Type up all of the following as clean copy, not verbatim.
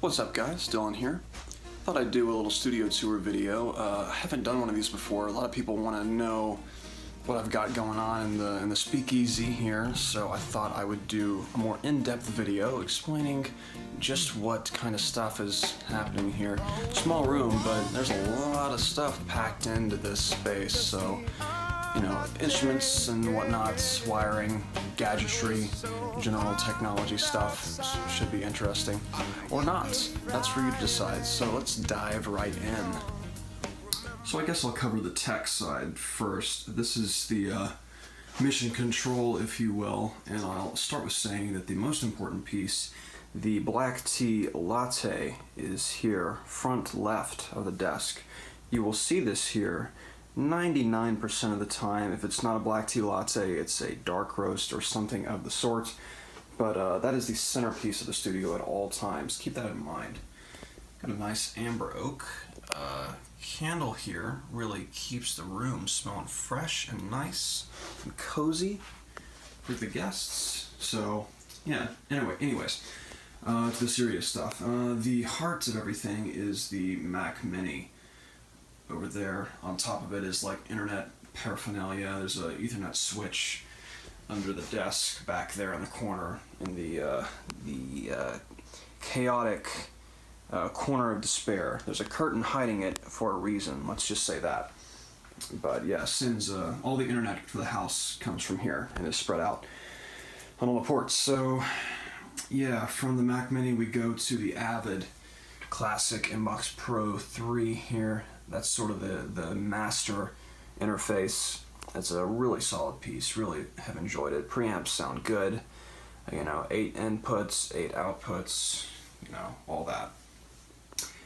What's up guys, Dylan here. Thought I'd do a little studio tour video. I haven't done one of these before. A lot of people want to know what I've got going on in the speakeasy here, so I thought I would do a more in-depth video explaining just what kind of stuff is happening here. Small room, but there's a lot of stuff packed into this space, so you know, instruments and whatnot, wiring, gadgetry, general technology stuff should be interesting. Or not. That's for you to decide. So let's dive right in. So I guess I'll cover the tech side first. This is the mission control, if you will, and I'll start with saying that the most important piece, the black tea latte, is here, front left of the desk. You will see this here 99% of the time. If it's not a black tea latte, it's a dark roast or something of the sort. But that is the centerpiece of the studio at all times. Keep that in mind. Got a nice amber oak candle here. Really keeps the room smelling fresh and nice and cozy for the guests. So yeah, anyways, to the serious stuff. The heart of everything is the Mac Mini. Over there, on top of it is like internet paraphernalia. There's a Ethernet switch under the desk back there in the corner in the chaotic corner of despair. There's a curtain hiding it for a reason, let's just say that. But yeah, since all the internet for the house comes from here and is spread out on all the ports. So yeah, from the Mac Mini we go to the Avid Classic Inbox Pro 3 here. That's sort of the master interface. It's a really solid piece, really have enjoyed it. Preamps sound good, you know, 8 inputs, 8 outputs, you know, all that.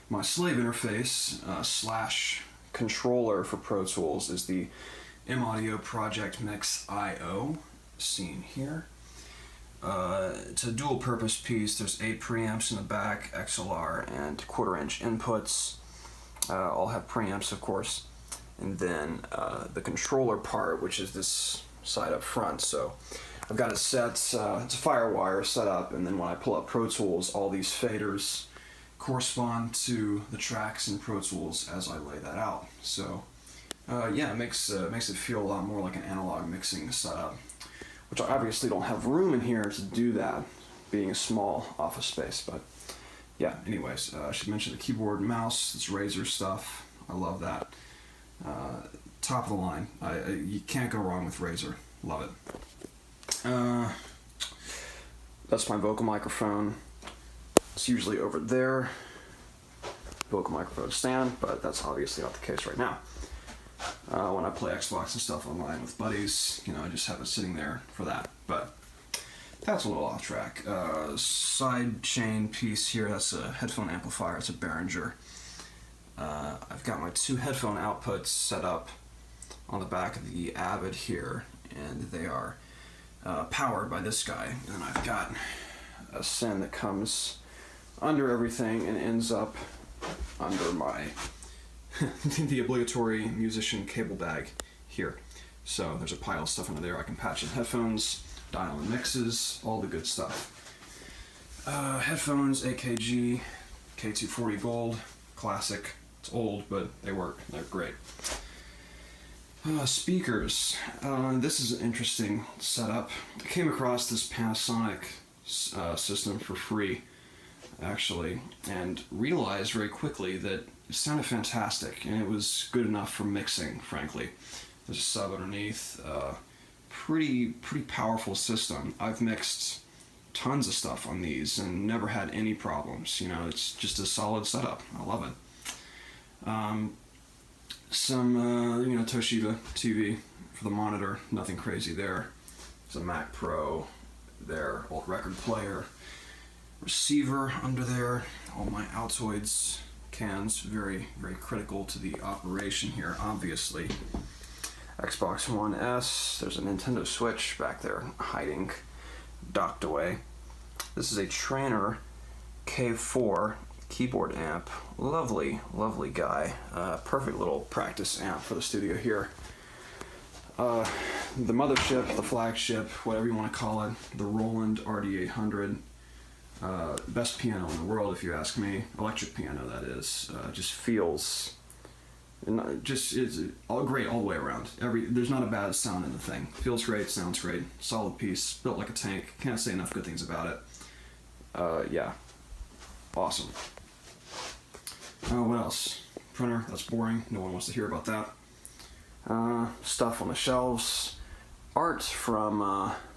My slave interface slash controller for Pro Tools is the M-Audio Project Mix IO, seen here. It's a dual purpose piece. There's 8 preamps in the back, XLR and 1/4 inch inputs. All have preamps, of course, and then the controller part, which is this side up front. So I've got it set, it's a Firewire set up, and then when I pull up Pro Tools, all these faders correspond to the tracks in Pro Tools as I lay that out. So yeah, it makes it feel a lot more like an analog mixing setup, which I obviously don't have room in here to do that, being a small office space, but yeah, anyways, I should mention the keyboard and mouse. It's Razer stuff. I love that. Top of the line. You can't go wrong with Razer. Love it. That's my vocal microphone. It's usually over there. Vocal microphone stand, but that's obviously not the case right now. When I play Xbox and stuff online with buddies, you know, I just have it sitting there for that. But that's a little off track. Side chain piece here, that's a headphone amplifier, it's a Behringer. I've got my 2 headphone outputs set up on the back of the Avid here, and they are powered by this guy. And then I've got a SIN that comes under everything and ends up under my the obligatory musician cable bag here. So there's a pile of stuff under there. I can patch in headphones, dial in mixes, all the good stuff. Headphones, AKG, K240 Gold, classic. It's old, but they work. They're great. Speakers. This is an interesting setup. I came across this Panasonic system for free, actually, and realized very quickly that it sounded fantastic, and it was good enough for mixing, frankly. There's a sub underneath. Pretty powerful system. I've mixed tons of stuff on these and never had any problems. You know, it's just a solid setup. I love it. Some you know, Toshiba TV for the monitor. Nothing crazy there. There's a Mac Pro there, old record player, receiver under there. All my Altoids cans, very critical to the operation here, obviously. Xbox One S, there's a Nintendo Switch back there hiding, docked away. This is a Trainer K4 keyboard amp. Lovely guy. Perfect little practice amp for the studio here. The mothership, the flagship, whatever you want to call it, the Roland RD800. Best piano in the world, if you ask me. Electric piano, that is. Just feels, it's all great all the way around. There's not a bad sound in the thing. Feels great, sounds great. Solid piece, built like a tank. Can't say enough good things about it. Yeah, awesome. What else? Printer, that's boring. No one wants to hear about that. Stuff on the shelves. Art from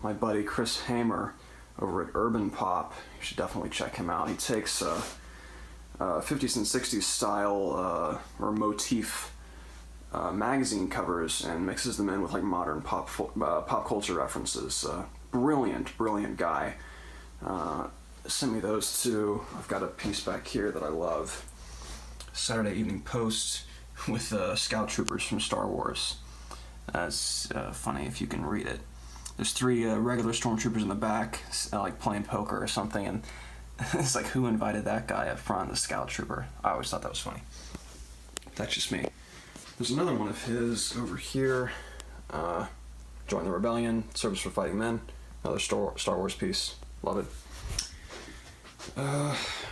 my buddy Chris Hamer over at Urban Pop. You should definitely check him out. He takes 50s and 60s style or motif magazine covers and mixes them in with like modern pop culture references. Brilliant guy. Send me those too. I've got a piece back here that I love. Saturday Evening Post with Scout Troopers from Star Wars. That's funny if you can read it. There's 3 regular stormtroopers in the back, like playing poker or something, and it's like, who invited that guy up front, the Scout Trooper? I always thought that was funny. That's just me. There's another one of his over here. Join the Rebellion, Service for Fighting Men. Another Star Wars piece. Love it.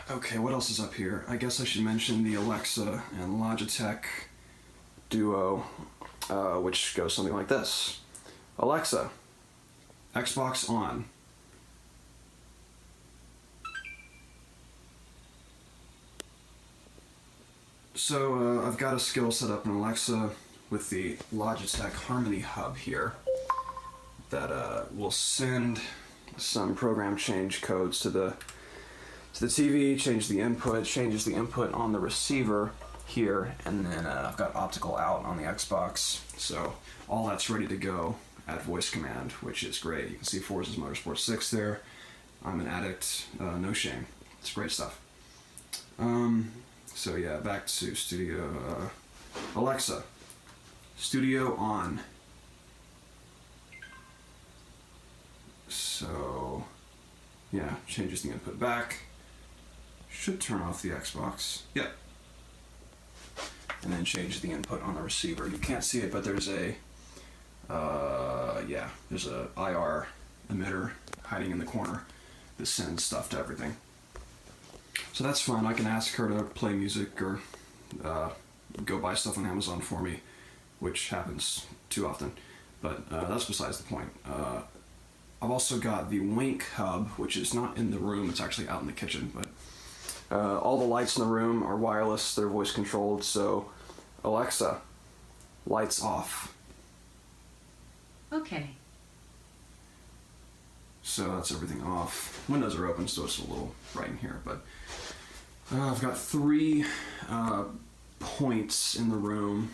Okay, what else is up here? I guess I should mention the Alexa and Logitech duo, which goes something like this. Alexa, Xbox on. So I've got a skill set up in Alexa with the Logitech Harmony Hub here that will send some program change codes to the TV, changes the input on the receiver here, and then I've got optical out on the Xbox, so all that's ready to go at voice command, which is great. You can see Forza's Motorsport 6 there. I'm an addict, no shame. It's great stuff. So yeah, back to studio. Alexa, studio on. So yeah, changes the input back. Should turn off the Xbox. Yep. And then change the input on the receiver. You can't see it, but there's a there's a IR emitter hiding in the corner that sends stuff to everything. So that's fun. I can ask her to play music or go buy stuff on Amazon for me, which happens too often. But that's besides the point. I've also got the Wink hub, which is not in the room. It's actually out in the kitchen, but all the lights in the room are wireless, they're voice controlled, so Alexa, lights off. Okay. So that's everything off. Windows are open, so it's a little bright in here, but I've got 3 points in the room,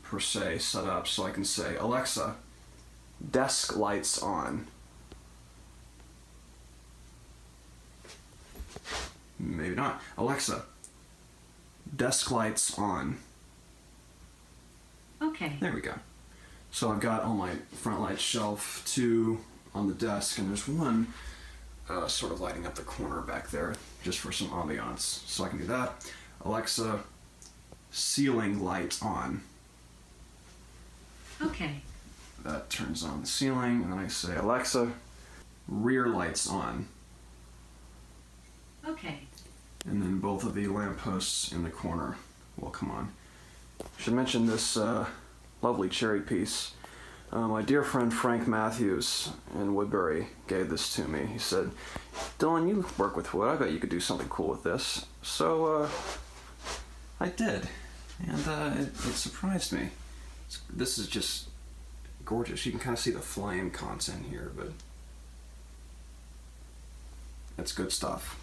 per se, set up, so I can say, Alexa, desk lights on. Maybe not. Alexa, desk lights on. Okay. There we go. So I've got on my front light shelf 2 on the desk, and there's one sort of lighting up the corner back there just for some ambiance. So I can do that. Alexa, ceiling lights on. Okay. That turns on the ceiling, and then I say, Alexa, rear lights on. Okay. And then both of the lampposts in the corner will come on. Should mention this lovely cherry piece. My dear friend Frank Matthews in Woodbury gave this to me. He said, Dylan, you work with wood. I bet you could do something cool with this. So I did. And it surprised me. This is just gorgeous. You can kind of see the flame content here, but it's good stuff.